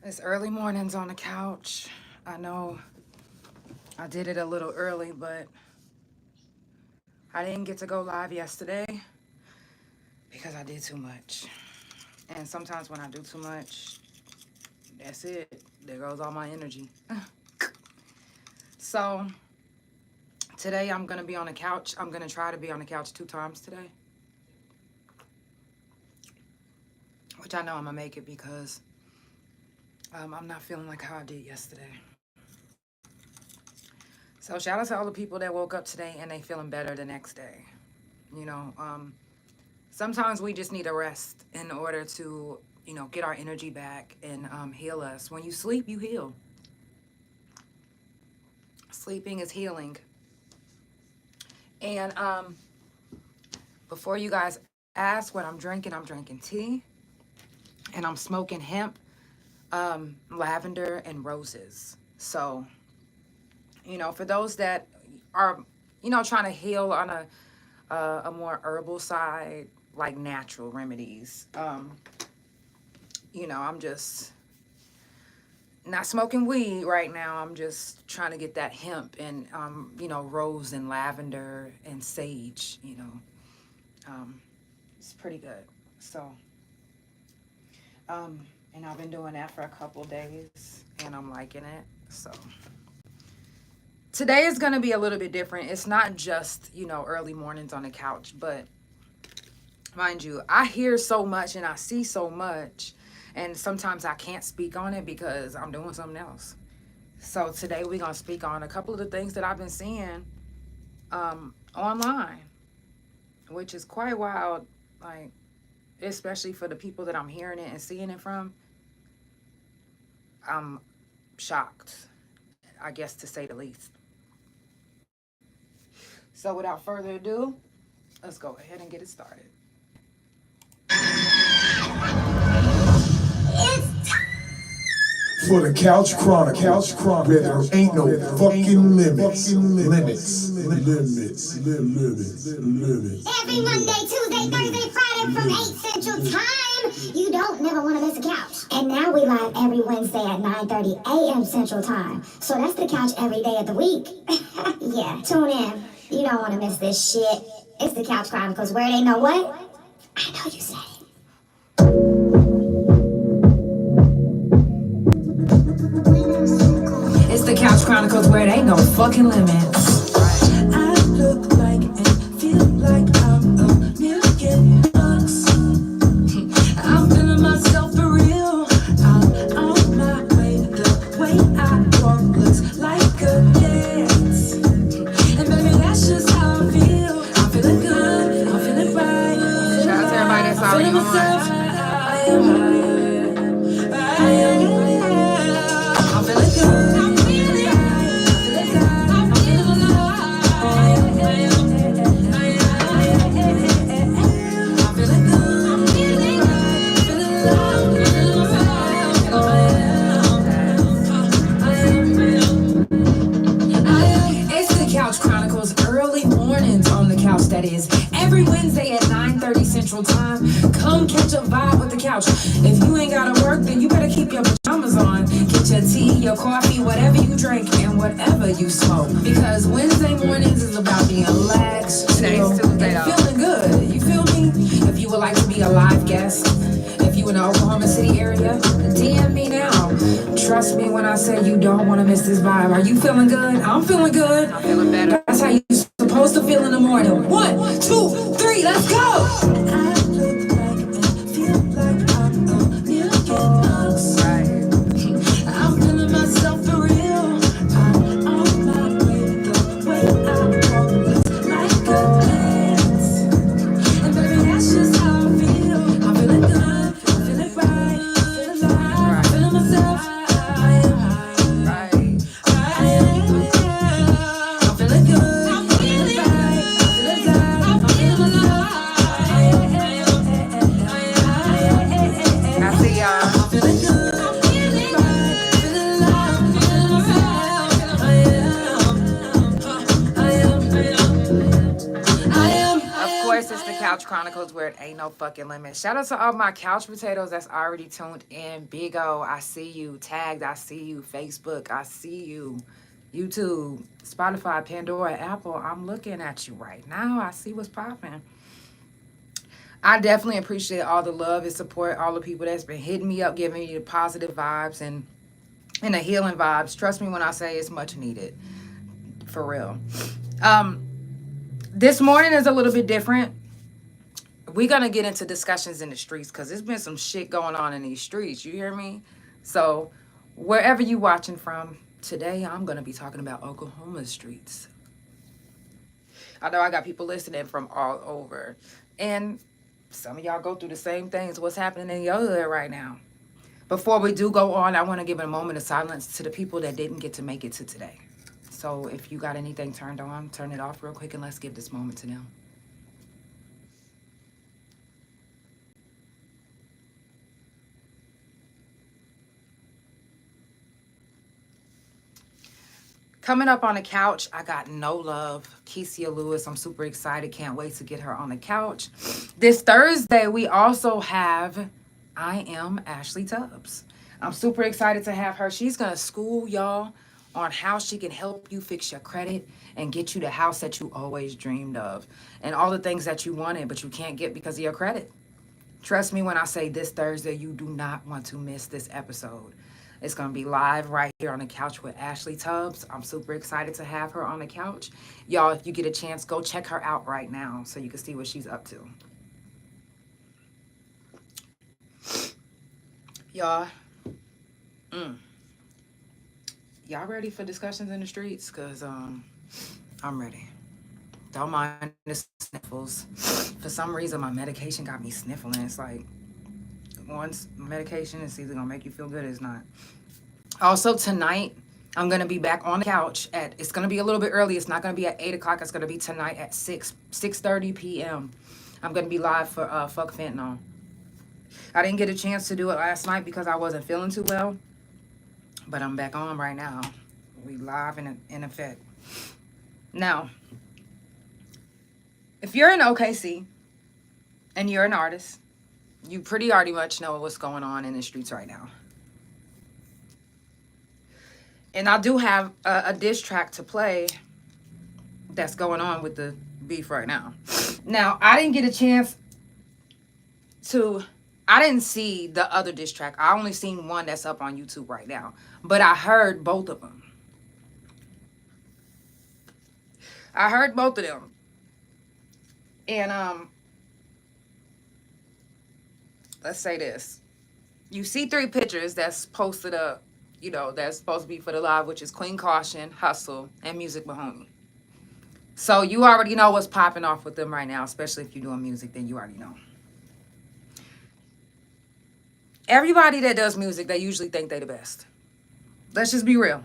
It's early mornings on the couch. I know I did it a little early, but I didn't get to go live yesterday because I did too much. And sometimes when I do too much, that's it. There goes all my energy. So today I'm going to be on the couch. I'm going to try to be on the couch 2 times today. Which I know I'm going to make it because I'm not feeling like how I did yesterday. So shout out to all the people that woke up today and they feeling better the next day. You know, sometimes we just need a rest in order to, you know, get our energy back and heal us. When you sleep, you heal. Sleeping is healing. And before you guys ask what I'm drinking tea. And I'm smoking hemp, lavender, and roses. So, you know, for those that are, you know, trying to heal on a more herbal side, like natural remedies, you know, I'm just not smoking weed right now. I'm just trying to get that hemp and, you know, rose and lavender and sage, you know. It's pretty good. So, and I've been doing that for a couple days and I'm liking it. So today is going to be a little bit different. It's not just, you know, early mornings on the couch, but mind you, I hear so much and I see so much, and sometimes I can't speak on it because I'm doing something else. So today we're going to speak on a couple of the things that I've been seeing online, which is quite wild, like, especially for the people that I'm hearing it and seeing it from. I'm shocked, I guess, to say the least. So without further ado, let's go ahead and get it started. For the Couch Chronicles, where there ain't no fucking limits. Every Monday, Tuesday, Thursday, Friday from 8 Central Time. You don't never want to miss a couch. And now we live every Wednesday at 9:30 a.m. Central Time. So that's the couch every day of the week. Yeah, tune in. You don't want to miss this shit. It's the Couch Chronicles, where they know what? I know you said it. It's the Couch Chronicles, where it ain't no fucking limits. I look like and feel like I'm $1,000,000. I'm feeling myself for real. I'm on my way. The way I walk looks like a dance. And baby, that's just how I feel. I'm feeling good. I'm feeling right. Shout out to everybody that's already on. I'm feeling good. That is every Wednesday at 9:30 Central Time. Come catch a vibe with the couch. If you ain't gotta work, then you better keep your pajamas on. Get your tea, your coffee, whatever you drink, and whatever you smoke. Because Wednesday mornings is about being relaxed, chill, and feeling good. You feel me? If you would like to be a live guest, if you in the Oklahoma City area, DM me now. Trust me when I say you don't want to miss this vibe. Are you feeling good? I'm feeling good. I'm feeling better. That's how you supposed to feel in the morning. 1, 2, 3, let's go. I look like and feel like I'm $1,000,000. Right. I'm feeling myself for real. I'm on my way. The way I walk looks like a dance. And baby, that's just how I feel. I'm feeling good. I'm feeling right. I'm feeling alive. I'm feeling myself. I'm feeling good. I'm feeling right. I'm feeling alive. I'm feeling alive. Couch Chronicles where it ain't no fucking limit. Shout out to all my couch potatoes that's already tuned in. Big O, I see you. Tagged, I see you. Facebook, I see you. YouTube, Spotify, Pandora, Apple, I'm looking at you right now. I see what's popping. I definitely appreciate all the love and support, all the people that's been hitting me up, giving me the positive vibes and the healing vibes. Trust me when I say it's much needed. For real. This morning is a little bit different. We're going to get into discussions in the streets because there's been some shit going on in these streets. You hear me? So wherever you watching from, today I'm going to be talking about Oklahoma streets. I know I got people listening from all over. And some of y'all go through the same things. What's happening in your hood right now? Before we do go on, I want to give a moment of silence to the people that didn't get to make it to today. So if you got anything turned on, turn it off real quick and let's give this moment to them. Coming up on the couch, I got No Love, Kecia Lewis. I'm super excited. Can't wait to get her on the couch. This Thursday, we also have I Am Ashley Tubbs. I'm super excited to have her. She's going to school y'all on how she can help you fix your credit and get you the house that you always dreamed of and all the things that you wanted but you can't get because of your credit. Trust me when I say this Thursday, you do not want to miss this episode. It's going to be live right here on the couch with Ashley Tubbs. I'm super excited to have her on the couch. Y'all, if you get a chance, go check her out right now so you can see what she's up to. Y'all, y'all ready for discussions in the streets? Because I'm ready. Don't mind the sniffles. For some reason, my medication got me sniffling. It's like, once medication is either gonna make you feel good or it's not. Also tonight, I'm gonna be back on the couch it's gonna be a little bit early. It's not gonna be at 8 o'clock. It's gonna be tonight at 6:30 p.m. I'm gonna be live for Fuck Fentanyl. I didn't get a chance to do it last night because I wasn't feeling too well, but I'm back on right now. We live in effect. Now, if you're in OKC and you're an artist, you pretty already much know what's going on in the streets right now. And I do have a diss track to play that's going on with the beef right now. Now, I didn't get a chance I didn't see the other diss track. I only seen one that's up on YouTube right now. But I heard both of them. And, let's say this. You see 3 pictures that's posted up, that's supposed to be for the live, which is Queen Caution, Hustle, and Music Mahoney. So you already know what's popping off with them right now, especially if you're doing music, then you already know. Everybody that does music, they usually think they the best. Let's just be real.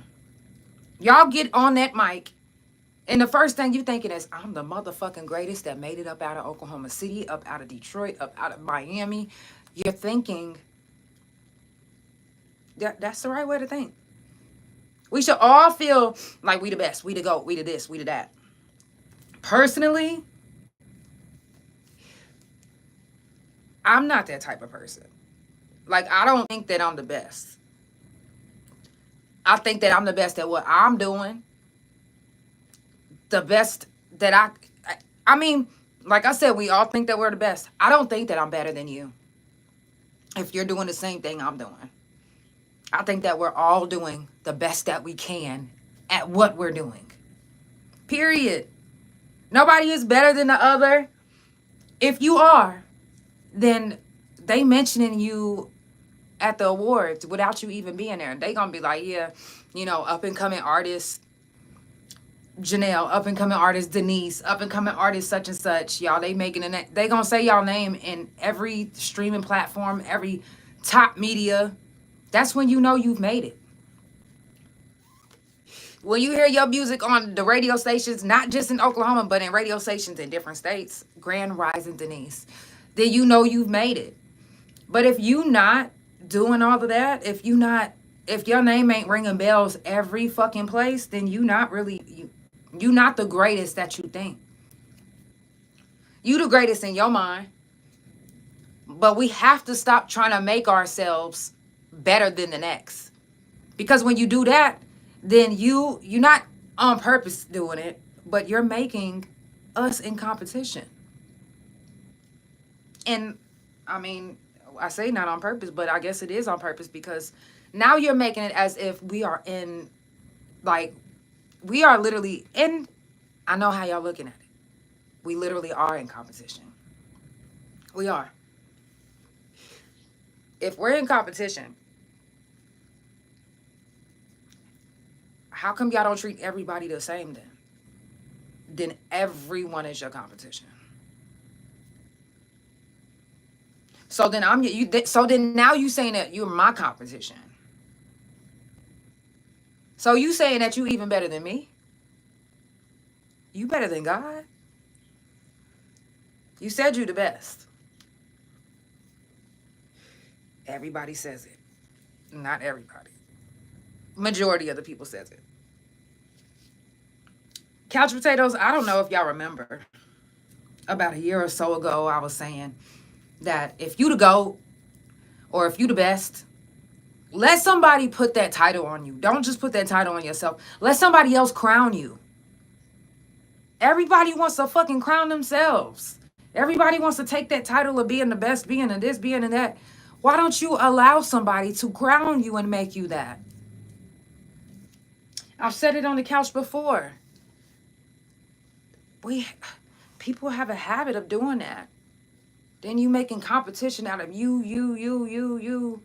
Y'all get on that mic, and the first thing you thinking is, I'm the motherfucking greatest that made it up out of Oklahoma City, up out of Detroit, up out of Miami. You're thinking that's the right way to think. We should all feel like we the best, we the GOAT, we the this, we the that. Personally, I'm not that type of person. Like, I don't think that I'm the best. I think that I'm the best at what I'm doing. The best that I mean, like I said, we all think that we're the best. I don't think that I'm better than you if you're doing the same thing I'm doing. I think that we're all doing the best that we can at what we're doing. Period. Nobody is better than the other. If you are, then they mentioning you at the awards without you even being there. They gonna be like, yeah, up and coming artist Janelle, up and coming artist Denise, up and coming artist such and such. Y'all, they gonna say y'all name in every streaming platform, every top media. That's when you know you've made it. When you hear your music on the radio stations, not just in Oklahoma, but in radio stations in different states, Grand Rising Denise, then you know you've made it. But if you not doing all of that, if your name ain't ringing bells every fucking place, then you not the greatest that you think. You the greatest in your mind. But we have to stop trying to make ourselves better than the next. Because when you do that, then you're not on purpose doing it, but you're making us in competition. And I mean, I say not on purpose, but I guess it is on purpose, because now you're making it as if we are in, like, we are literally in, I know how y'all looking at it. We literally are in competition. We are. If we're in competition, how come y'all don't treat everybody the same then? Then everyone is your competition. So then now you saying that you're my competition. So you saying that you even better than me? You better than God? You said you the best. Everybody says it. Not everybody. Majority of the people says it. Couch potatoes, I don't know if y'all remember. About a year or so ago, I was saying that if you the GOAT or if you the best, let somebody put that title on you. Don't just put that title on yourself. Let somebody else crown you. Everybody wants to fucking crown themselves. Everybody wants to take that title of being the best, being in this, being in that. Why don't you allow somebody to crown you and make you that? I've said it on the couch before. People have a habit of doing that. Then you making competition out of you.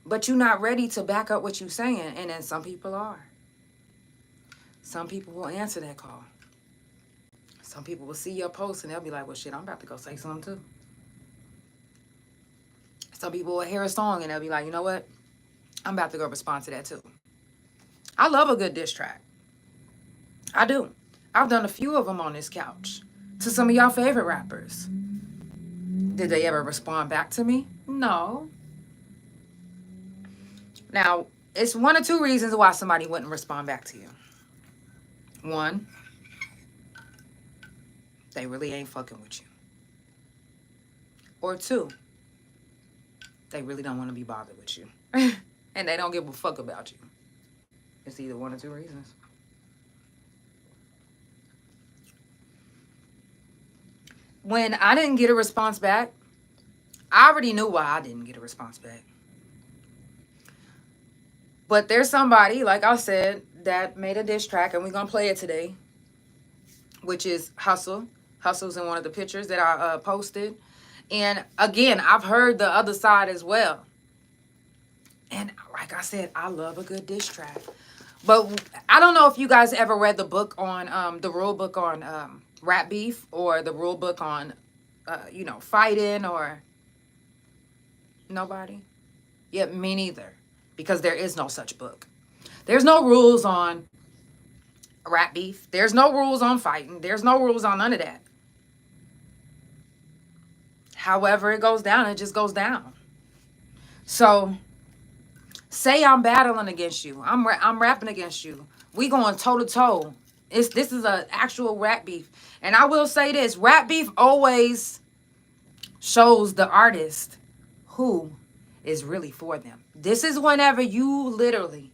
But you're not ready to back up what you're saying. And then some people are. Some people will answer that call. Some people will see your post and they'll be like, well, shit, I'm about to go say something too. Some people will hear a song and they'll be like, you know what? I'm about to go respond to that too. I love a good diss track. I do. I've done a few of them on this couch to some of y'all favorite rappers. Did they ever respond back to me? No. Now, it's one or two reasons why somebody wouldn't respond back to you. One, they really ain't fucking with you. Or two, they really don't want to be bothered with you. And they don't give a fuck about you. It's either one or two reasons. When I didn't get a response back, I already knew why I didn't get a response back. But there's somebody, like I said, that made a diss track, and we're going to play it today, which is Hustle. Hustle's in one of the pictures that I posted. And again, I've heard the other side as well. And like I said, I love a good diss track. But I don't know if you guys ever read the book on, the rule book on rap beef, or the rule book on, fighting, or nobody? Yeah, me neither. Because there is no such book. There's no rules on rap beef. There's no rules on fighting. There's no rules on none of that. However it goes down, it just goes down. So, say I'm battling against you. I'm rapping against you. We going toe to toe. This is an actual rap beef. And I will say this, rap beef always shows the artist who is really for them. This is whenever you literally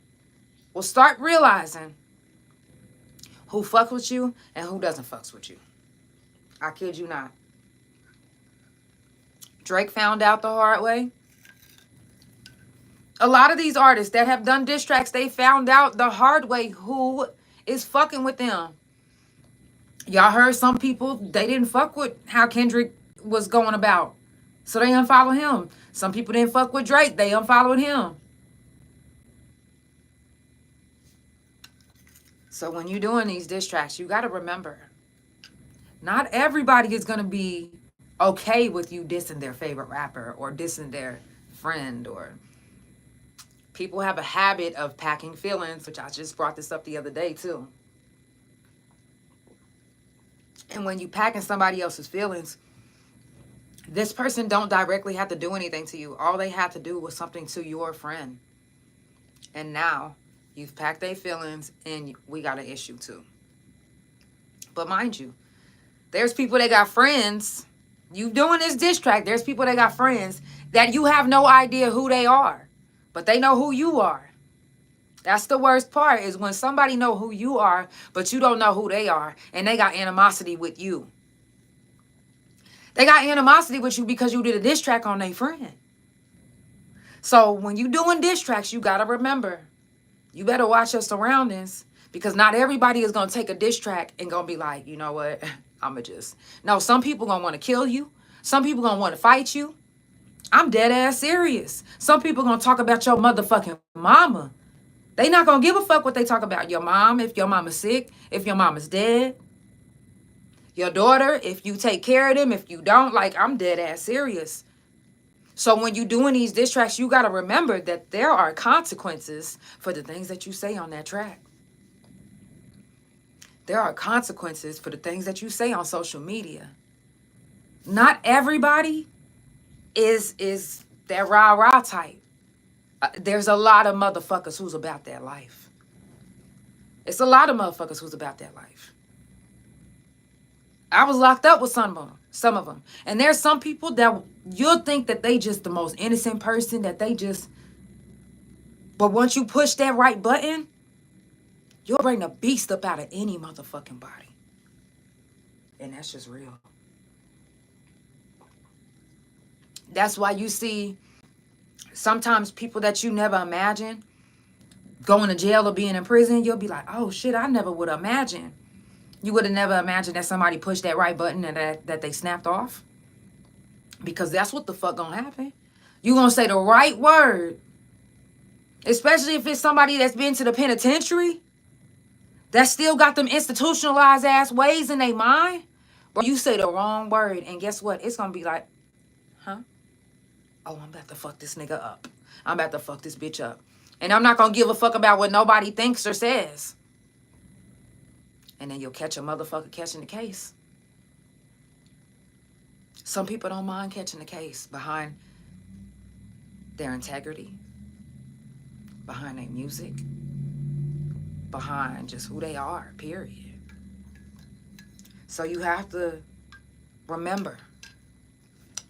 will start realizing who fucks with you and who doesn't fucks with you. I kid you not. Drake found out the hard way. A lot of these artists that have done diss tracks, they found out the hard way who is fucking with them. Y'all heard some people, they didn't fuck with how Kendrick was going about, so they unfollowed him. Some people didn't fuck with Drake, they unfollowed him. So when you're doing these diss tracks, you got to remember, not everybody is going to be okay with you dissing their favorite rapper or dissing their friend. Or people have a habit of packing feelings, which I just brought this up the other day too. And when you packing somebody else's feelings, this person don't directly have to do anything to you. All they have to do was something to your friend. And now you've packed their feelings and we got an issue too. But mind you, There's people that got friends. You doing this diss track. There's people that got friends that you have no idea who they are, but they know who you are. That's the worst part, is when somebody know who you are, but you don't know who they are, and they got animosity with you. They got animosity with you because you did a diss track on their friend. So when you doing diss tracks, you got to remember, you better watch your surroundings, because not everybody is going to take a diss track and going to be like, you know what, No, some people going to want to kill you. Some people going to want to fight you. I'm dead ass serious. Some people going to talk about your motherfucking mama. They not going to give a fuck what they talk about. Your mom, if your mama's sick, if your mama's dead. Your daughter, if you take care of them, if you don't, like, I'm dead ass serious. So when you doing these diss tracks, you got to remember that there are consequences for the things that you say on that track. There are consequences for the things that you say on social media. Not everybody is that rah-rah type. There's a lot of motherfuckers who's about that life. It's a lot of motherfuckers who's about that life. I was locked up with some of them. And there's some people that you'll think that they just the most innocent person, that they just... But once you push that right button, you'll bring the beast up out of any motherfucking body. And that's just real. That's why you see sometimes people that you never imagined going to jail or being in prison. You'll be like, oh shit, I never would imagine. You would have never imagined that somebody pushed that right button and that they snapped off. Because that's what the fuck gonna happen. You gonna say the right word. Especially if it's somebody that's been to the penitentiary. That still got them institutionalized ass ways in their mind. But you say the wrong word, and guess what? It's gonna be like, huh? Oh, I'm about to fuck this nigga up. I'm about to fuck this bitch up. And I'm not gonna give a fuck about what nobody thinks or says. And then you'll catch a motherfucker catching the case. Some people don't mind catching the case behind their integrity, behind their music, behind just who they are, period. So you have to remember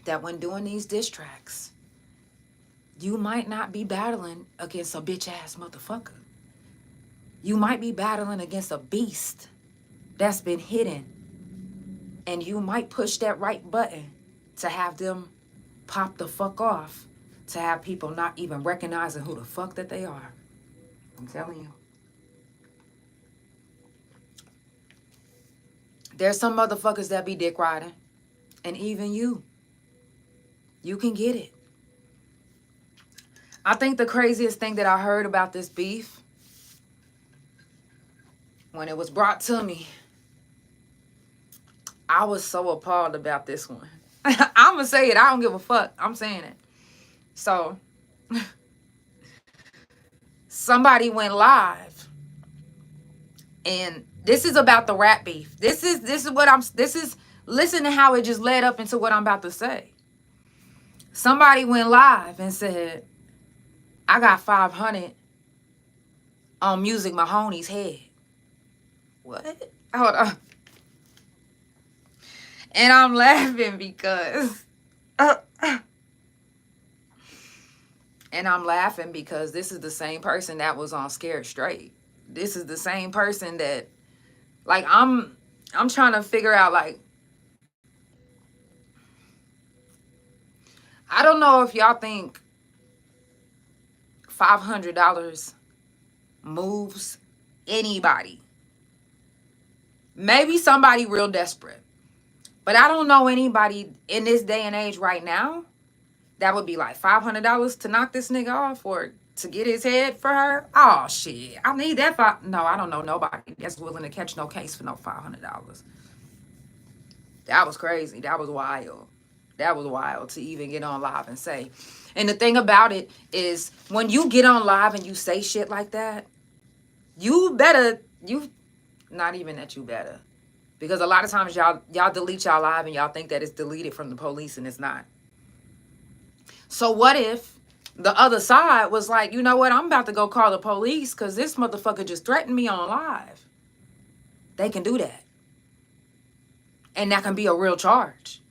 that when doing these diss tracks, you might not be battling against a bitch ass motherfucker. You might be battling against a beast that's been hidden. And you might push that right button to have them pop the fuck off, to have people not even recognizing who the fuck that they are. I'm telling you. There's some motherfuckers that be dick riding. And even you can get it. I think the craziest thing that I heard about this beef, when it was brought to me, I was so appalled about this one. I'm going to say it. I don't give a fuck. I'm saying it. So, somebody went live. And this is about the rap beef. Listen to how it just led up into what I'm about to say. Somebody went live and said, I got 500 on Music Mahoney's head. What? Hold on. And I'm laughing because... And I'm laughing because this is the same person that was on Scared Straight. This is the same person that... Like, I'm trying to figure out, like... I don't know if y'all think $500 moves anybody. Maybe somebody real desperate. But I don't know anybody in this day and age right now that would be like $500 to knock this nigga off or to get his head for her. Oh, shit. I need that. No, I don't know nobody that's willing to catch no case for no $500. That was crazy. That was wild. That was wild to even get on live and say. And the thing about it is when you get on live and you say shit like that, not even that you better. Because a lot of times y'all delete y'all live and y'all think that it's deleted from the police and it's not. So what if the other side was like, you know what, I'm about to go call the police because this motherfucker just threatened me on live. They can do that. And that can be a real charge.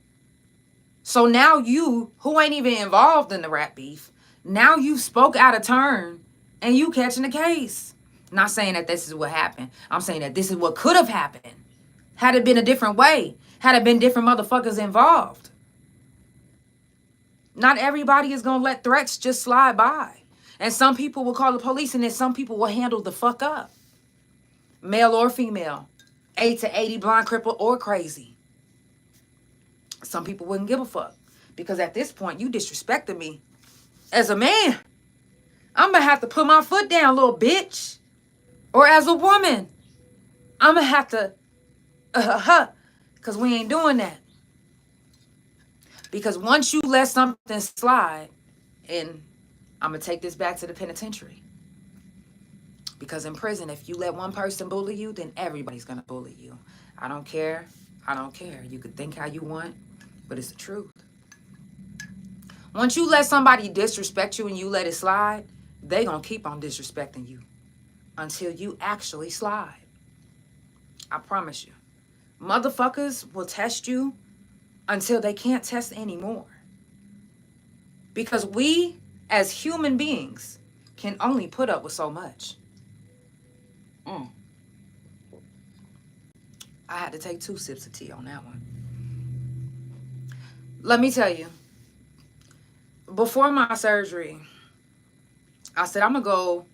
So now you, who ain't even involved in the rap beef, now you spoke out of turn and you catching the case. Not saying that this is what happened. I'm saying that this is what could have happened. Had it been a different way. Had it been different motherfuckers involved. Not everybody is going to let threats just slide by. And some people will call the police, and then some people will handle the fuck up. Male or female. 8 to 80, blind, crippled, or crazy. Some people wouldn't give a fuck. Because at this point, you disrespected me as a man. I'm going to have to put my foot down, little bitch. Or as a woman. I'm going to have to, because we ain't doing that. Because once you let something slide, and I'm going to take this back to the penitentiary. Because in prison, if you let one person bully you, then everybody's going to bully you. I don't care. I don't care. You can think how you want, but it's the truth. Once you let somebody disrespect you and you let it slide, they going to keep on disrespecting you until you actually slide. I promise you. Motherfuckers will test you until they can't test anymore. Because we, as human beings, can only put up with so much. I had to take 2 sips of tea on that one. Let me tell you, before my surgery, I said, I'm gonna go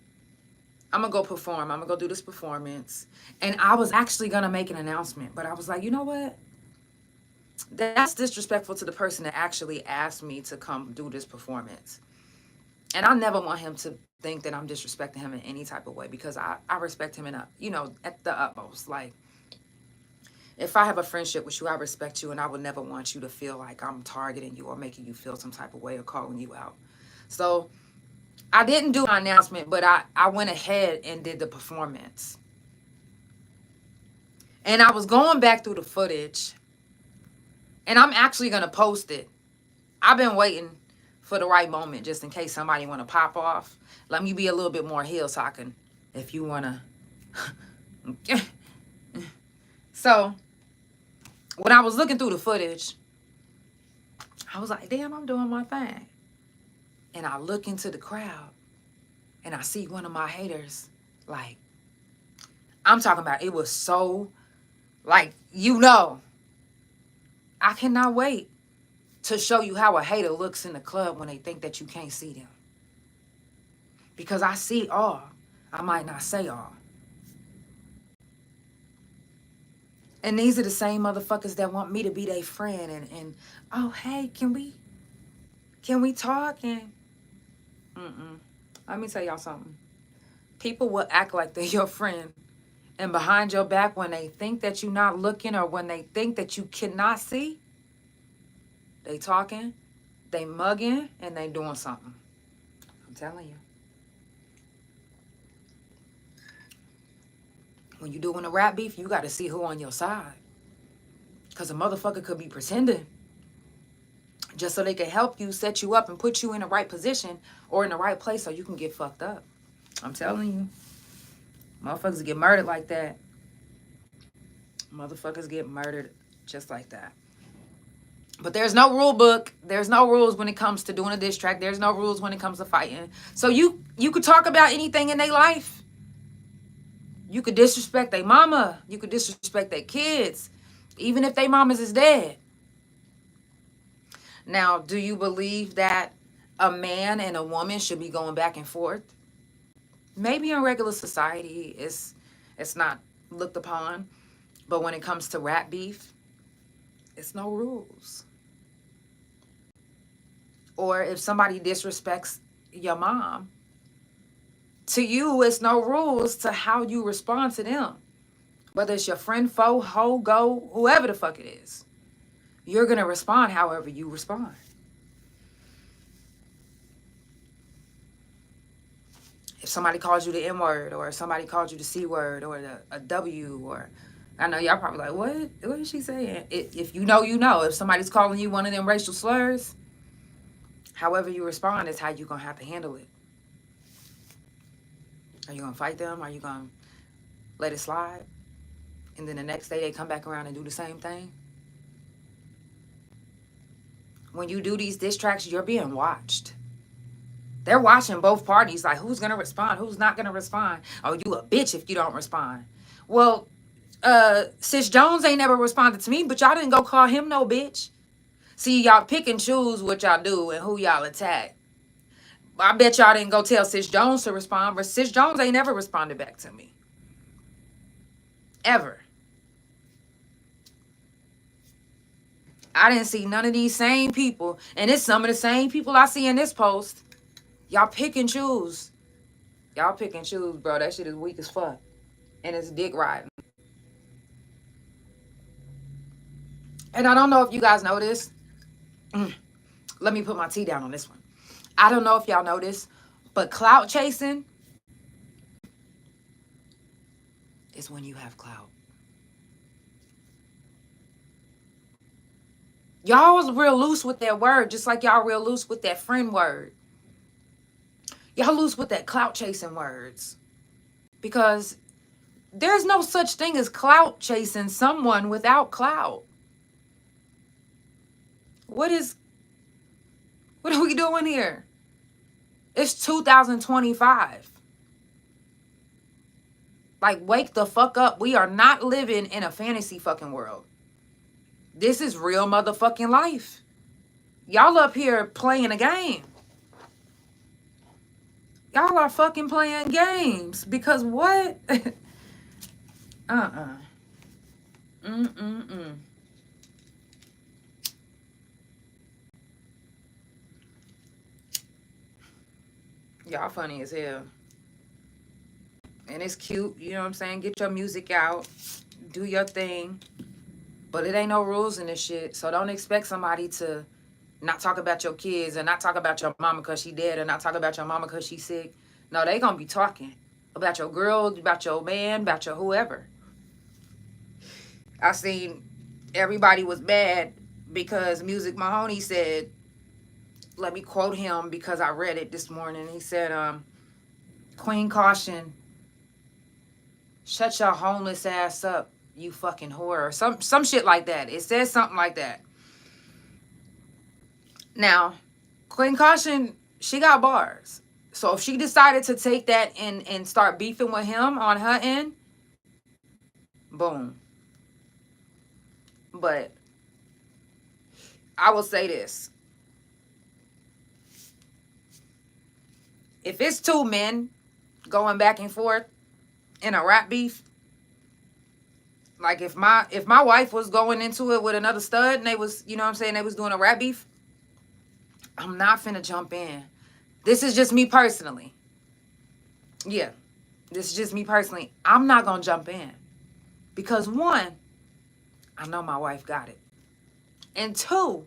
perform. I'm gonna go do this performance. And I was actually gonna make an announcement, but I was like, you know what? That's disrespectful to the person that actually asked me to come do this performance. And I never want him to think that I'm disrespecting him in any type of way, because I respect him at the utmost. Like, if I have a friendship with you, I respect you, and I would never want you to feel like I'm targeting you or making you feel some type of way or calling you out. So I didn't do my announcement, but I went ahead and did the performance. And I was going back through the footage, and I'm actually going to post it. I've been waiting for the right moment, just in case somebody want to pop off. Let me be a little bit more healed so I can, if you want to. So, when I was looking through the footage, I was like, damn, I'm doing my thing. And I look into the crowd, and I see one of my haters, like, I'm talking about, it was so, like, I cannot wait to show you how a hater looks in the club when they think that you can't see them. Because I see all. I might not say all. And these are the same motherfuckers that want me to be their friend and oh, hey, can we talk? And let me tell y'all something. People will act like they're your friend, and behind your back, when they think that you're not looking or when they think that you cannot see, they talking, they mugging, and they doing something. I'm telling you. When you're doing a rap beef, you got to see who on your side. Because a motherfucker could be pretending just so they can help you, set you up, and put you in the right position or in the right place so you can get fucked up. I'm telling you. Motherfuckers get murdered like that. Motherfuckers get murdered just like that. But there's no rule book. There's no rules when it comes to doing a diss track. There's no rules when it comes to fighting. So you could talk about anything in their life. You could disrespect their mama. You could disrespect their kids. Even if their mamas is dead. Now, do you believe that a man and a woman should be going back and forth? Maybe in regular society, it's not looked upon. But when it comes to rap beef, it's no rules. Or if somebody disrespects your mom, to you, it's no rules to how you respond to them. Whether it's your friend, foe, hoe, go, whoever the fuck it is. You're going to respond however you respond. If somebody calls you the N-word, or somebody calls you the C-word, or a W, or... I know y'all probably like, what is she saying? If you know, you know. If somebody's calling you one of them racial slurs, however you respond is how you're going to have to handle it. Are you going to fight them? Are you going to let it slide? And then the next day they come back around and do the same thing? when you do these diss tracks, you're being watched. They're watching both parties, like who's gonna respond, who's not gonna respond. Oh, you a bitch if you don't respond. Well, Sis Jones ain't never responded to me, but y'all didn't go call him no bitch. See, y'all pick and choose what y'all do and who y'all attack. I bet y'all didn't go tell Sis Jones to respond, but Sis Jones ain't never responded back to me. Ever. I didn't see none of these same people, and it's some of the same people I see in this post. Y'all pick and choose. Y'all pick and choose, bro. That shit is weak as fuck. And it's dick riding. And I don't know if you guys know this. Let me put my tea down on this one. I don't know if y'all know this, but clout chasing is when you have clout. Y'all was real loose with that word, just like y'all real loose with that friend word. Y'all loose with that clout chasing words. Because there's no such thing as clout chasing someone without clout. What are we doing here? It's 2025. Like, wake the fuck up. We are not living in a fantasy fucking world. This is real motherfucking life. Y'all up here playing a game. Y'all are fucking playing games. Because what? Y'all funny as hell. And it's cute, you know what I'm saying? Get your music out. Do your thing. But it ain't no rules in this shit. So don't expect somebody to not talk about your kids and not talk about your mama because she dead, or not talk about your mama because she sick. No, they gonna be talking about your girl, about your man, about your whoever. I seen everybody was mad because Music Mahoney said, let me quote him because I read it this morning. He said, Queen Caution, shut your homeless ass up, you fucking whore. Or some shit like that. It says something like that. Now, Queen Caution, she got bars. So if she decided to take that and start beefing with him on her end, boom. But I will say this. If it's two men going back and forth in a rap beef, like if my wife was going into it with another stud and they was, you know what I'm saying, they was doing a rap beef, I'm not finna jump in. This is just me personally. Yeah, this is just me personally. I'm not gonna jump in. Because one, I know my wife got it. And two,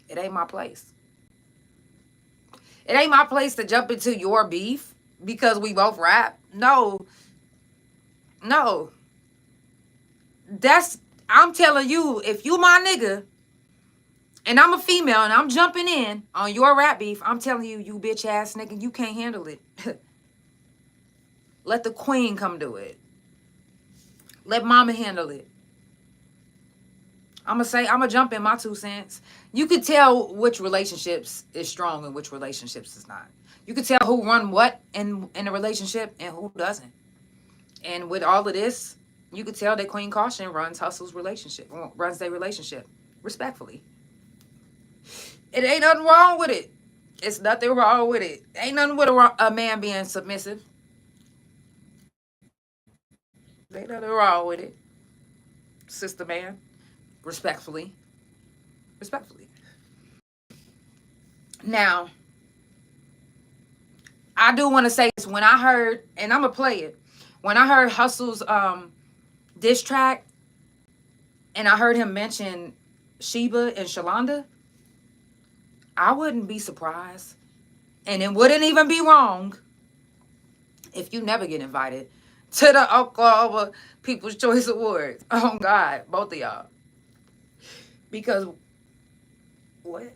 it ain't my place. It ain't my place to jump into your beef because we both rap. No. I'm telling you, if you my nigga, and I'm a female and I'm jumping in on your rap beef, I'm telling you, you bitch ass nigga, you can't handle it. Let the queen come do it. Let mama handle it. I'm gonna jump in my 2 cents. You could tell which relationships is strong and which relationships is not. You could tell who run what in a relationship and who doesn't. And with all of this, you could tell that Queen Caution runs Hustle's relationship, runs their relationship respectfully. It ain't nothing wrong with it. It's nothing wrong with it. Ain't nothing with a man being submissive. Ain't nothing wrong with it. Sister man. Respectfully. Now, I do want to say this. When I heard, and I'm going to play it. When I heard Hustle's diss track, and I heard him mention Sheba and Shalonda, I wouldn't be surprised. And it wouldn't even be wrong if you never get invited to the Oklahoma People's Choice Awards. Oh, God, both of y'all. Because, what?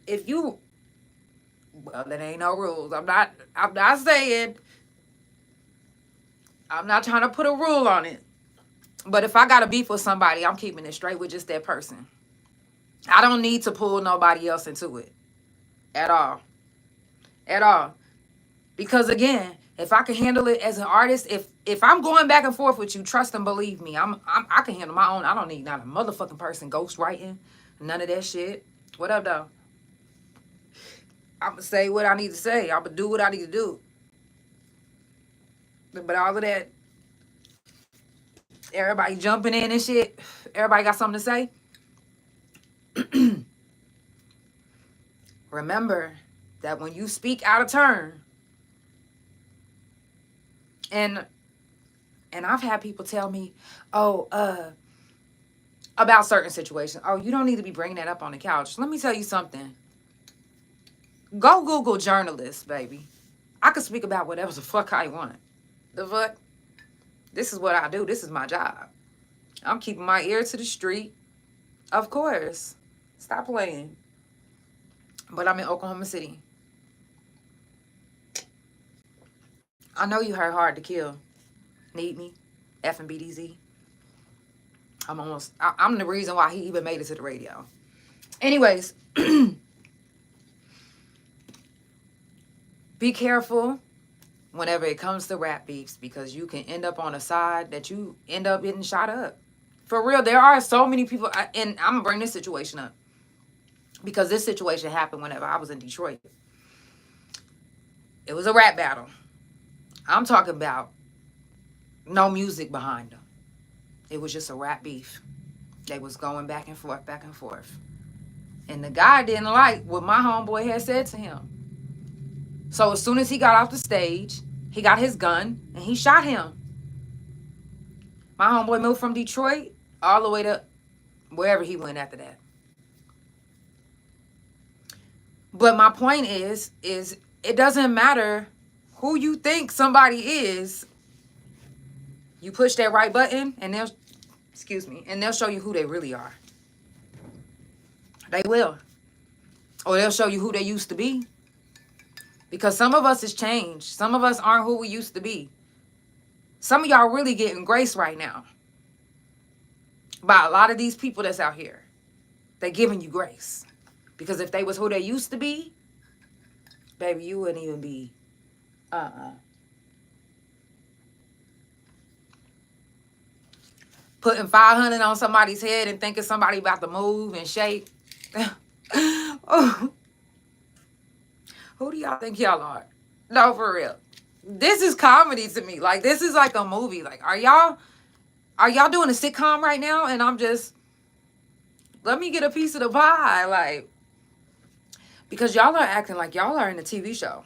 If you, well, there ain't no rules. I'm not saying, I'm not trying to put a rule on it. But if I got a beef with somebody, I'm keeping it straight with just that person. I don't need to pull nobody else into it at all. At all. Because again, if I can handle it as an artist, if I'm going back and forth with you, trust and believe me, I can handle my own. I don't need not a motherfucking person ghostwriting, none of that shit. What up, though? I'ma say what I need to say. I'ma do what I need to do. But all of that, everybody jumping in and shit, everybody got something to say. Remember that when you speak out of turn, and I've had people tell me, about certain situations, you don't need to be bringing that up on the couch. Let me tell you something. Go Google journalists, baby. I can speak about whatever the fuck I want. The fuck? This is what I do. This is my job. I'm keeping my ear to the street. Of course. Stop playing. But I'm in Oklahoma City. I know you heard Hard to Kill. Need Me. F and BDZ. I'm the reason why he even made it to the radio. Anyways. Be careful whenever it comes to rap beefs, because you can end up on a side that you end up getting shot up. For real, there are so many people, and I'm going to bring this situation up, because this situation happened whenever I was in Detroit. It was a rap battle. I'm talking about no music behind them. It was just a rap beef. They was going back and forth, back and forth. And the guy didn't like what my homeboy had said to him. So as soon as he got off the stage, he got his gun and he shot him. My homeboy moved from Detroit all the way to wherever he went after that. But my point is it doesn't matter who you think somebody is. You push that right button and they'll show you who they really are. They will. Or they'll show you who they used to be. Because some of us has changed. Some of us aren't who we used to be. Some of y'all really getting grace right now by a lot of these people that's out here. They're giving you grace. Because if they was who they used to be, baby, you wouldn't even be. Putting 500 on somebody's head and thinking somebody about to move and shake. Oh. Who do y'all think y'all are? No, for real. This is comedy to me. Like, this is like a movie. Like, are y'all doing a sitcom right now? And I'm just, let me get a piece of the pie. Like, because y'all are acting like y'all are in a TV show.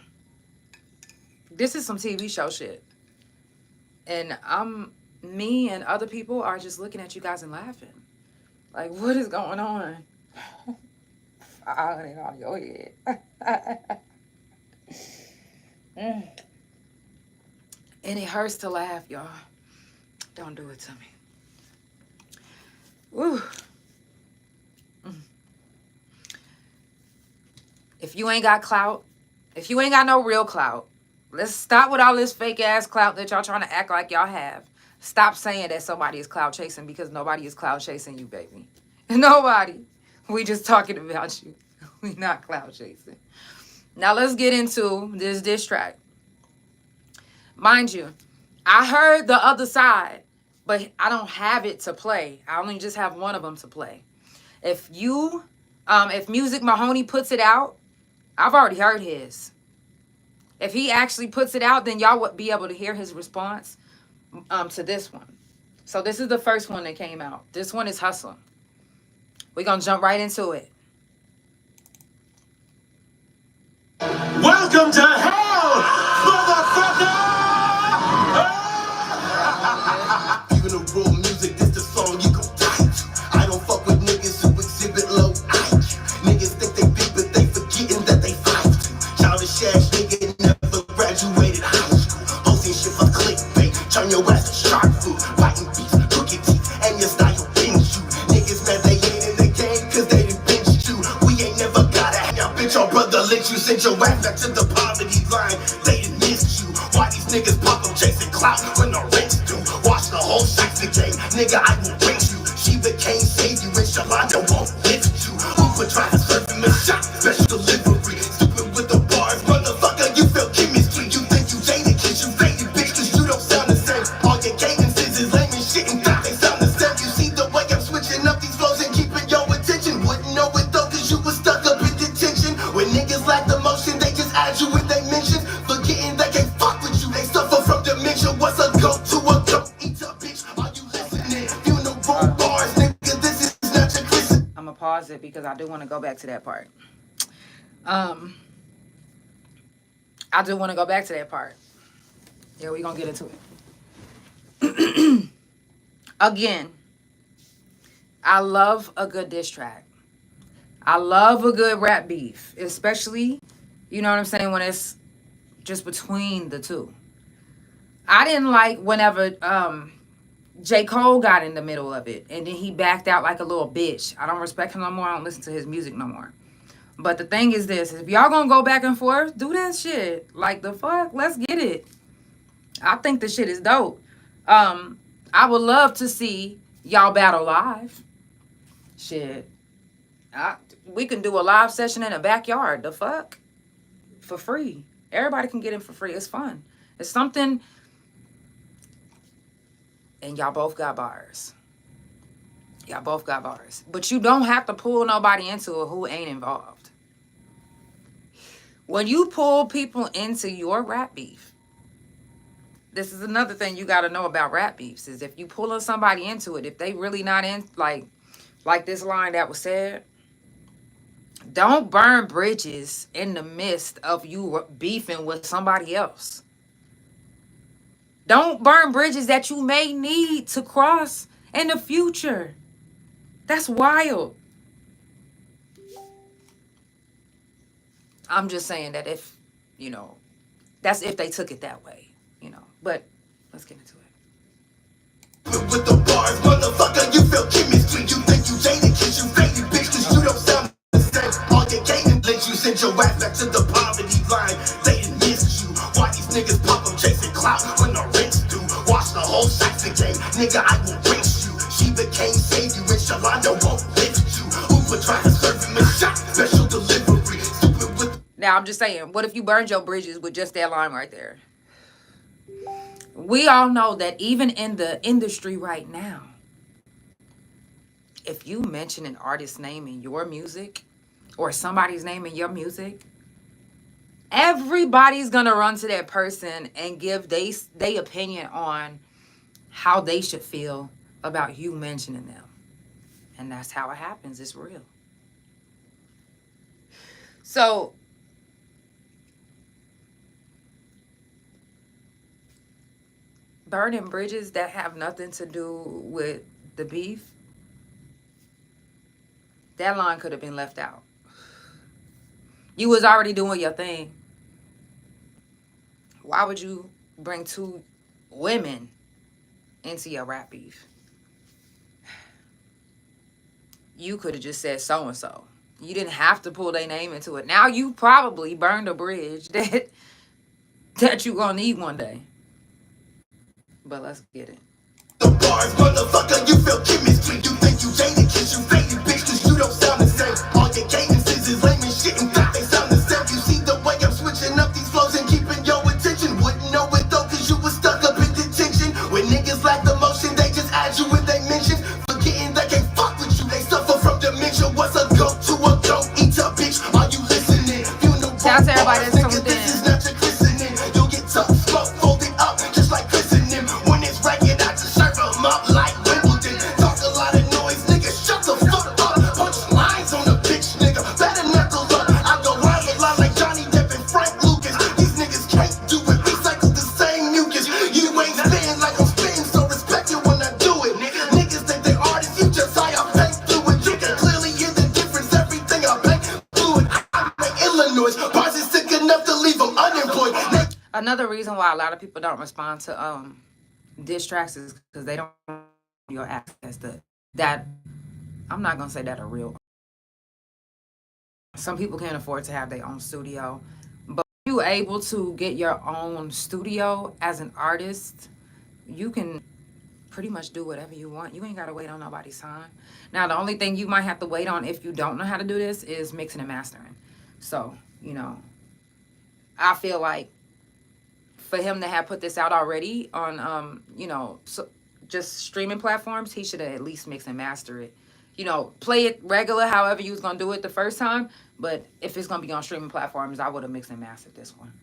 This is some TV show shit. And me and other people are just looking at you guys and laughing. Like, what is going on? I ain't on your head. And it hurts to laugh, y'all. Don't do it to me. Woo. If you ain't got clout, if you ain't got no real clout, let's stop with all this fake ass clout that y'all trying to act like y'all have. Stop saying that somebody is clout chasing, because nobody is clout chasing you, baby. Nobody. We just talking about you. We not clout chasing. Now let's get into this diss track. Mind you, I heard the other side, but I don't have it to play. I only just have one of them to play. If Music Mahoney puts it out, I've already heard his. If he actually puts it out, then y'all would be able to hear his response to this one. So this is the first one that came out. This one is Hustle. We're going to jump right into it. Welcome to hell, motherfucker! Even the real music, this the song you gon' die to. I don't fuck with niggas who exhibit low IQ. Niggas think they big, but they forgetting that they 5'2". Childish ass nigga never graduated high school. Hosting shit for clickbait, turn your ass to shark food. Biting beats, crooked teeth, and your style binge you. Niggas mad they ain't in the game, cause they done benched you. We ain't never gotta hang out, bitch, your brother let you send your ass back to the poverty line. They done missed you. Why these niggas pop them chasing clout when the rich do? Watch the whole sex game. Nigga, I will bring you. Shiva can't save you, and Shalanda won't lift you. Uber driver serving me shot, special delivery. Stupid with the bars, motherfucker, you feel chemistry. You think you jaded, kids, you faded, bitch, cause you don't sound the same. All your cadences is lame and shit and thought they sound the same. You see the way I'm switching up these flows and keeping your attention. Wouldn't know it though, cause you was stuck up in detention. When niggas lack the motion, they just add you when they mention. Forgetting they can't fuck with you, they suffer from dementia. What's a goat to a goat? Eat up, bitch, are you listening? Funeral bars, nigga, this is not your Christmas. I'm gonna pause it because I do want to go back to that part. I do want to go back to that part. Yeah, we're gonna get into it. Again, I love a good diss track. I love a good rap beef, especially, you know what I'm saying, when it's just between the two. I didn't like whenever J. Cole got in the middle of it and then he backed out like a little bitch. I don't respect him no more. I don't listen to his music no more. But the thing is this, if y'all gonna go back and forth, do that shit. Like, the fuck? Let's get it. I think the shit is dope. I would love to see y'all battle live. Shit. We can do a live session in a backyard. The fuck? For free. Everybody can get in for free. It's fun. It's something. And y'all both got bars. Y'all both got bars. But you don't have to pull nobody into it who ain't involved. When you pull people into your rap beef, this is another thing you got to know about rap beefs, is if you pulling somebody into it, if they really not in, like this line that was said, don't burn bridges in the midst of you beefing with somebody else. Don't burn bridges that you may need to cross in the future. That's wild. I'm just saying that if, you know, that's if they took it that way, you know. But let's get into it. With the bars, motherfucker, you feel chemistry. You think you jaded, kids, you faded, bitch, cause you don't sound the same. All your gating, let you send your ass back to the poverty line. They didn't miss you. Why these niggas pop up chasing clout when the rent's due? Watch the whole sex game. Nigga, I will rinse you. Shiva can't save you, and Shalanda won't lift you. Uber driver serving me shot, special delivery. Stupid with. Now, I'm just saying, what if you burned your bridges with just that line right there? We all know that even in the industry right now, if you mention an artist's name in your music or somebody's name in your music, everybody's going to run to that person and give their opinion on how they should feel about you mentioning them. And that's how it happens. It's real. So, burning bridges that have nothing to do with the beef, that line could have been left out. You was already doing your thing. Why would you bring two women into your rap beef? You could have just said so-and-so. You didn't have to pull their name into it. Now you probably burned a bridge that you gonna need one day. But let's get it. The bars, motherfucker, you feel chemistry. You think you jaded, kids, you faded, bitch, cause you don't sound the same. All your cadences is lame and shit and thought they sound the same. You see the way I'm switching up these flows and keeping your attention. Wouldn't know it though, cause you was stuck up in detention. When niggas lack the motion, they just add you when they mention. Forgetting they can't fuck with you, they suffer from dementia. What's a goat to a goat? Eat up, bitch, are you listening? Shout out to everybody that's tuned in. This is not your christening. You'll get tough, smoke, fold it up, just like christening. When it's ragged, I just serve them up like Wimbledon. Talk a lot of noise, nigga, shut the fuck up. Punch lines on the bitch, nigga, better knuckle up. I go round the line like Johnny Depp and Frank Lucas. These niggas can't do it, recycle the same mucus. You ain't spitting like I'm spitting, so respect it when I do it. Niggas think they artists, you just high up paint fluid. You can clearly hear the difference, everything I paint fluid. I make Illinois, bars is sick enough to leave them unemployed. Another reason why a lot of people don't respond to diss tracks is because they don't have your access to that. I'm not gonna say that are real. Some people can't afford to have their own studio, but if you're able to get your own studio as an artist, you can pretty much do whatever you want. You ain't got to wait on nobody's time. Now, the only thing you might have to wait on if you don't know how to do this is mixing and mastering. So, you know, I feel like for him to have put this out already on, you know, so just streaming platforms, he should have at least mix and master it. You know, play it regular, however you was going to do it the first time. But if it's going to be on streaming platforms, I would have mixed and mastered this one.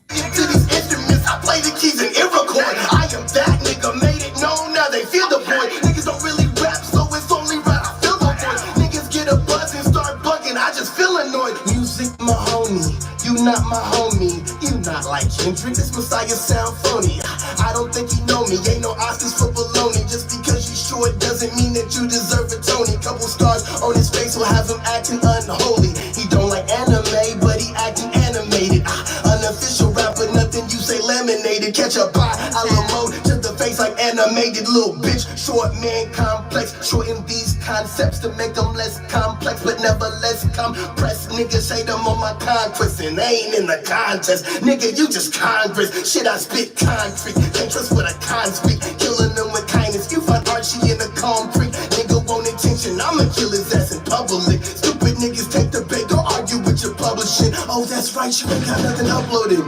To these instruments, I play the keys and it record. I am that nigga, made it known, now they feel the void. Niggas don't really rap, so it's only right, I feel the void. Niggas get a buzz and start bugging, I just feel annoyed. Music, my homie, you not my homie. You not like Kendrick, this Messiah sound phony. I don't think you know me, ain't no Oscars for baloney. Just because you short doesn't mean that you deserve a Tony. Couple scars on his face will have him acting unholy. He don't like anime, but he acting animated. Unofficial rapper, nothing you say laminated. Catch a bite, I love to the face like animated little bitch. Short man complex, shorten these concepts to make them less complex, but never less compressed. Niggas say them on my conquest and they ain't in the contest. Nigga, you just Congress. Shit, I spit concrete. Can't trust what a con speak. Killing them with kindness. You find Archie in the concrete. Nigga want attention, I'ma kill his ass in public. Stupid niggas take the bait, go argue with your publishing. Oh, that's right, you ain't got nothing uploaded.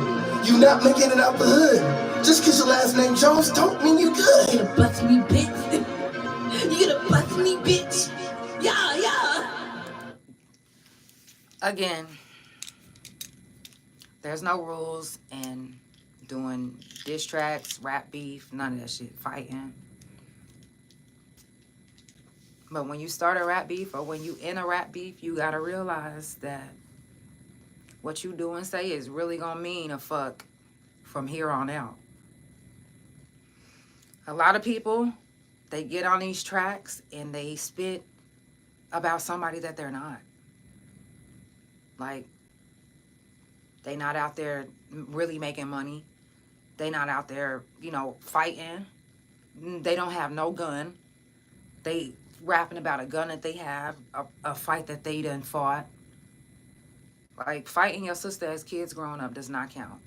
You not making it out the hood. Just cause your last name Jones don't mean you good. You gonna bust me, bitch. You gonna bust me, bitch. Yeah, yeah. Again, there's no rules in doing diss tracks, rap beef, none of that shit, fighting. But when you start a rap beef or when you in a rap beef, you gotta realize that what you do and say is really gonna mean a fuck from here on out. A lot of people, they get on these tracks and they spit about somebody that they're not. Like, they not out there really making money. They not out there, you know, fighting. They don't have no gun. They rapping about a gun that they have, a fight that they done fought. Like, fighting your sister as kids growing up does not count.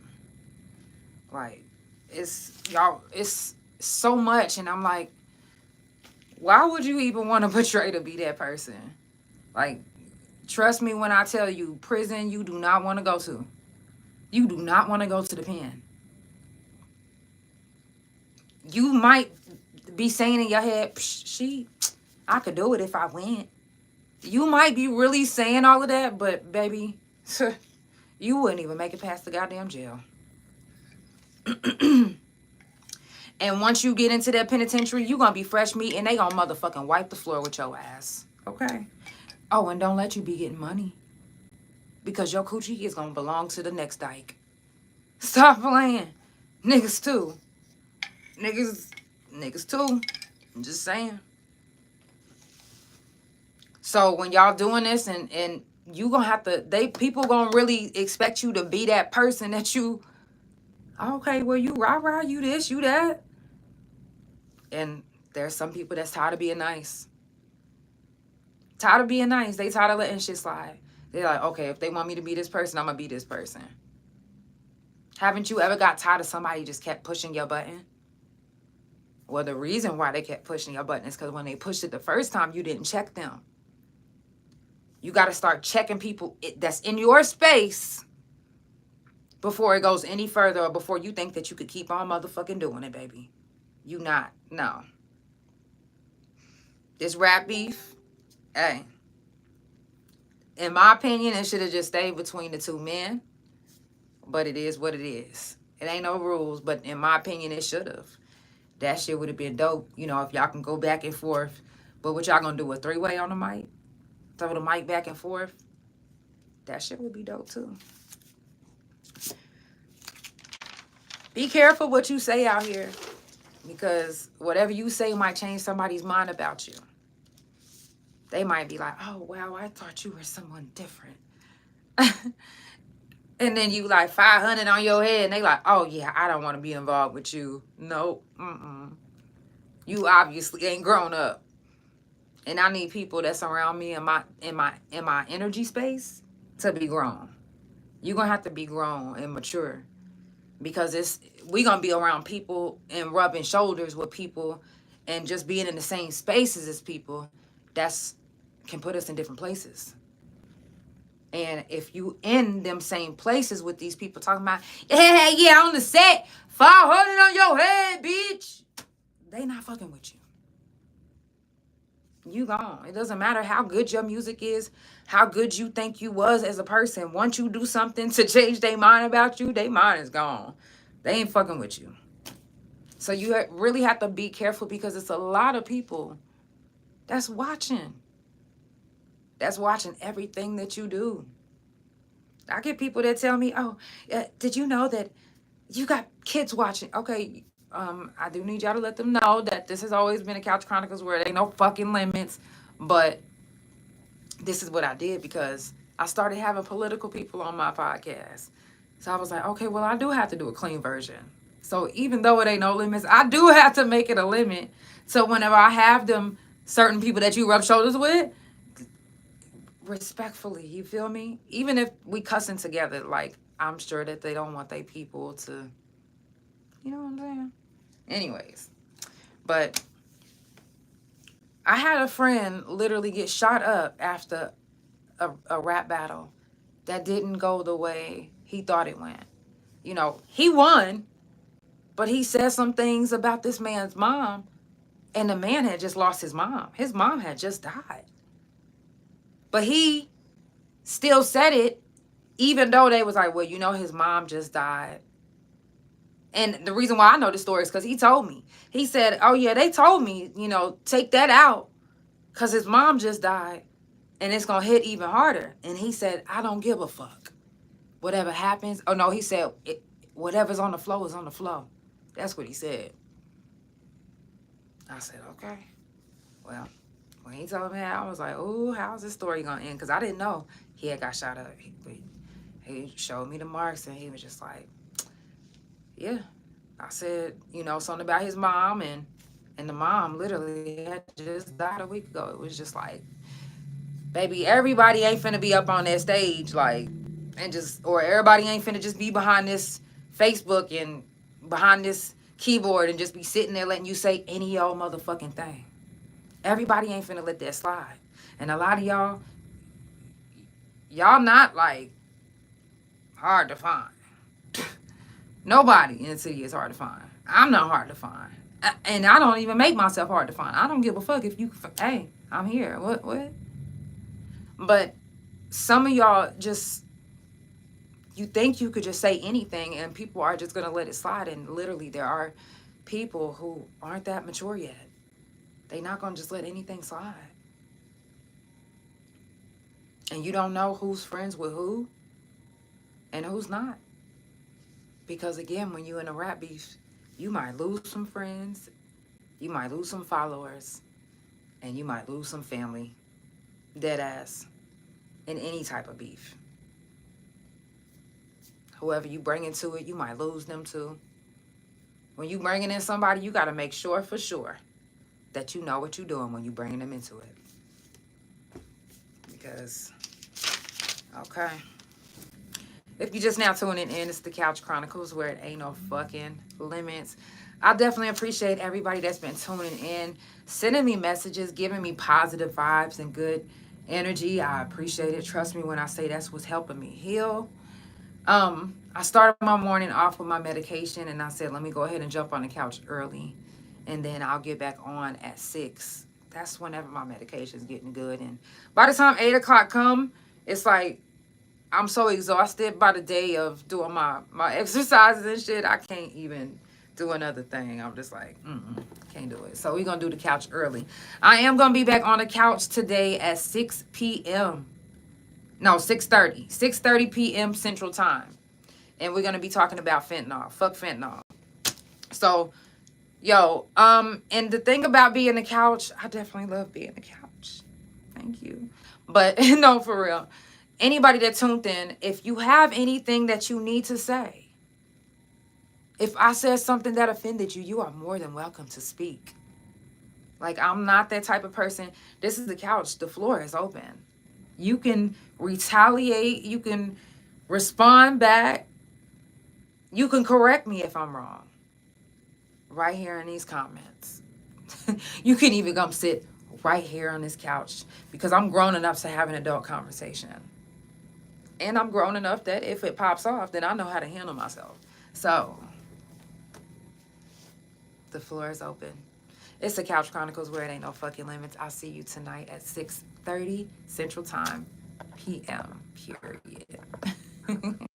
Like, it's so much, and I'm like, why would you even want to portray to be that person? Like, trust me when I tell you, prison you do not want to go to. You do not want to go to the pen. You might be saying in your head, I could do it if I went. You might be really saying all of that, but baby, you wouldn't even make it past the goddamn jail. And once you get into that penitentiary, you gonna be fresh meat and they gonna motherfucking wipe the floor with your ass. Okay? Oh, and don't let you be getting money. Because your coochie is gonna belong to the next dyke. Stop playing. Niggas too. Niggas too. I'm just saying. So when y'all doing this and you gonna have to, people gonna really expect you to be that person that you, okay, well, you rah-rah, you this, you that. And there's some people that's tired of being nice. Tired of being nice. They tired of letting shit slide. They're like, okay, if they want me to be this person, I'm gonna be this person. Haven't you ever got tired of somebody just kept pushing your button? Well, the reason why they kept pushing your button is because when they pushed it the first time, you didn't check them. You got to start checking people that's in your space before it goes any further or before you think that you could keep on motherfucking doing it, baby. You not. No. This rap beef, hey. In my opinion, it should have just stayed between the two men. But it is what it is. It ain't no rules, but in my opinion, it should have. That shit would have been dope, you know, if y'all can go back and forth. But what y'all gonna do, a three-way on the mic? Throw the mic back and forth? That shit would be dope, too. Be careful what you say out here. Because whatever you say might change somebody's mind about you. They might be like, oh, wow, I thought you were someone different. And then you like 500 on your head and they like, oh yeah, I don't want to be involved with you. Nope. You obviously ain't grown up. And I need people that's around me in my energy space to be grown. You're gonna have to be grown and mature. because we gonna be around people and rubbing shoulders with people and just being in the same spaces as people. That's can put us in different places. And if you in them same places with these people talking about, yeah, on the set, 500 on your head, bitch, they not fucking with you. You gone. It doesn't matter how good your music is, how good you think you was as a person. Once you do something to change their mind about you, their mind is gone. They ain't fucking with you. So you really have to be careful, because it's a lot of people that's watching. That's watching everything that you do. I get people that tell me, oh, did you know that you got kids watching? Okay, I do need y'all to let them know that this has always been a Couch Chronicles where there ain't no fucking limits. But this is what I did, because I started having political people on my podcast. So I was like, okay, well, I do have to do a clean version. So even though it ain't no limits, I do have to make it a limit. So whenever I have them certain people that you rub shoulders with, respectfully, you feel me? Even if we cussing together, like, I'm sure that they don't want their people to, you know what I'm saying? Anyways, but I had a friend literally get shot up after a rap battle that didn't go the way he thought it went. You know, he won, but he said some things about this man's mom, and the man had just lost his mom. His mom had just died. But he still said it, even though they was like, well, you know, his mom just died. And the reason why I know the story is because he told me. He said, oh, yeah, they told me, you know, take that out because his mom just died and it's going to hit even harder. And he said, I don't give a fuck. Whatever happens. Oh, no, he said, whatever's on the flow is on the flow. That's what he said. I said, okay. Well, when he told me that, I was like, oh, how's this story going to end? Because I didn't know he had got shot up. He showed me the marks and he was just like, yeah. I said, you know, something about his mom, and the mom literally had just died a week ago. It was just like, baby, everybody ain't finna be up on that stage, like, and just, or everybody ain't finna just be behind this Facebook and behind this keyboard and just be sitting there letting you say any old motherfucking thing. Everybody ain't finna let that slide. And a lot of y'all not like hard to find. Nobody in the city is hard to find. I'm not hard to find. And I don't even make myself hard to find. I don't give a fuck if you, hey, I'm here. What? But some of y'all just, you think you could just say anything and people are just going to let it slide. And literally there are people who aren't that mature yet. They're not going to just let anything slide. And you don't know who's friends with who and who's not. Because again, when you're in a rap beef, you might lose some friends, you might lose some followers, and you might lose some family, dead ass, in any type of beef. Whoever you bring into it, you might lose them too. When you bringing in somebody, you got to make sure for sure that you know what you're doing when you bringing them into it. Because, okay. If you're just now tuning in, it's the Couch Chronicles where it ain't no fucking limits. I definitely appreciate everybody that's been tuning in, sending me messages, giving me positive vibes and good energy. I appreciate it. Trust me when I say that's what's helping me heal. I started my morning off with my medication and I said, let me go ahead and jump on the couch early and then I'll get back on at 6. That's whenever my medication is getting good. And by the time 8 o'clock come, it's like, I'm so exhausted by the day of doing my exercises and shit. I can't even do another thing. I'm just like, can't do it. So we're going to do the couch early. I am going to be back on the couch today at 6 p.m. No, 6:30. 6:30 p.m. Central Time. And we're going to be talking about fentanyl. Fuck fentanyl. So, yo, and the thing about being the couch, I definitely love being the couch. Thank you. But, no, for real. Anybody that tuned in, if you have anything that you need to say, if I said something that offended you, you are more than welcome to speak. Like, I'm not that type of person. This is the couch. The floor is open. You can retaliate. You can respond back. You can correct me if I'm wrong. Right here in these comments. You can even come sit right here on this couch because I'm grown enough to have an adult conversation. And I'm grown enough that if it pops off, then I know how to handle myself. So, the floor is open. It's the Couch Chronicles where it ain't no fucking limits. I'll see you tonight at 6:30 Central Time, PM, period.